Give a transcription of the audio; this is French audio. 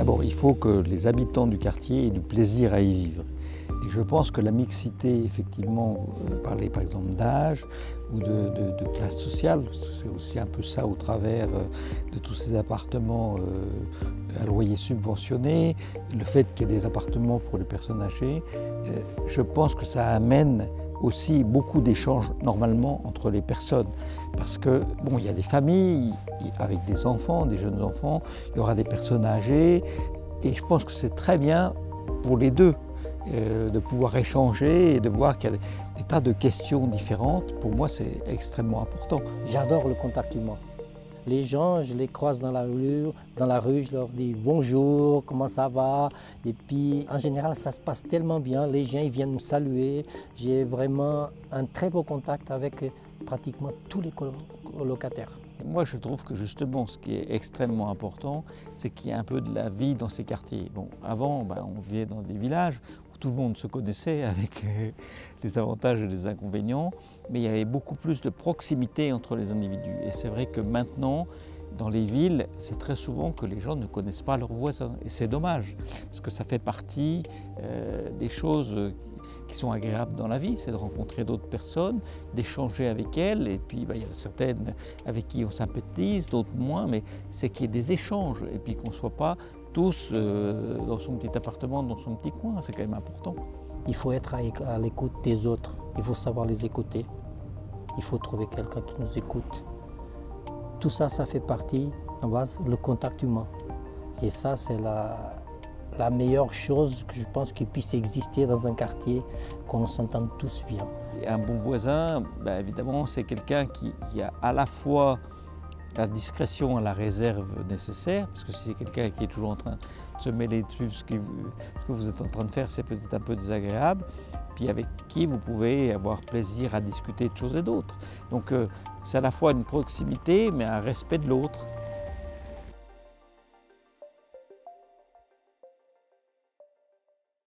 D'abord, il faut que les habitants du quartier aient du plaisir à y vivre. Et je pense que la mixité, effectivement, vous parlez par exemple d'âge ou de classe sociale, c'est aussi un peu ça au travers de tous ces appartements à loyer subventionné, le fait qu'il y ait des appartements pour les personnes âgées, je pense que ça amène aussi beaucoup d'échanges normalement entre les personnes. Parce que, bon, il y a des familles avec des enfants, des jeunes enfants, il y aura des personnes âgées, et je pense que c'est très bien pour les deux de pouvoir échanger et de voir qu'il y a des tas de questions différentes. Pour moi, c'est extrêmement important. J'adore le contact humain. Les gens, je les croise dans la rue, je leur dis bonjour, comment ça va? Et puis, en général, ça se passe tellement bien. Les gens, ils viennent me saluer. J'ai vraiment un très beau contact avec pratiquement tous les colocataires. Moi, je trouve que justement, ce qui est extrêmement important, c'est qu'il y a un peu de la vie dans ces quartiers. Bon, avant, on vivait dans des villages où tout le monde se connaissait avec les avantages et les inconvénients, mais il y avait beaucoup plus de proximité entre les individus. Et c'est vrai que maintenant, dans les villes, c'est très souvent que les gens ne connaissent pas leurs voisins. Et c'est dommage, parce que ça fait partie des choses qui sont agréables dans la vie, c'est de rencontrer d'autres personnes, d'échanger avec elles, et puis il y a certaines avec qui on sympathise, d'autres moins, mais c'est qu'il y ait des échanges, et puis qu'on ne soit pas tous dans son petit appartement, dans son petit coin, c'est quand même important. Il faut être à l'écoute des autres, il faut savoir les écouter, il faut trouver quelqu'un qui nous écoute. Tout ça, ça fait partie, en base, le contact humain. Et ça, c'est la meilleure chose que je pense qu'il puisse exister dans un quartier, qu'on s'entende tous bien. Un bon voisin, évidemment, c'est quelqu'un qui a à la fois la discrétion et la réserve nécessaire, parce que si c'est quelqu'un qui est toujours en train de se mêler de suivre ce que vous êtes en train de faire, c'est peut-être un peu désagréable, puis avec qui vous pouvez avoir plaisir à discuter de choses et d'autres. Donc c'est à la fois une proximité, mais un respect de l'autre.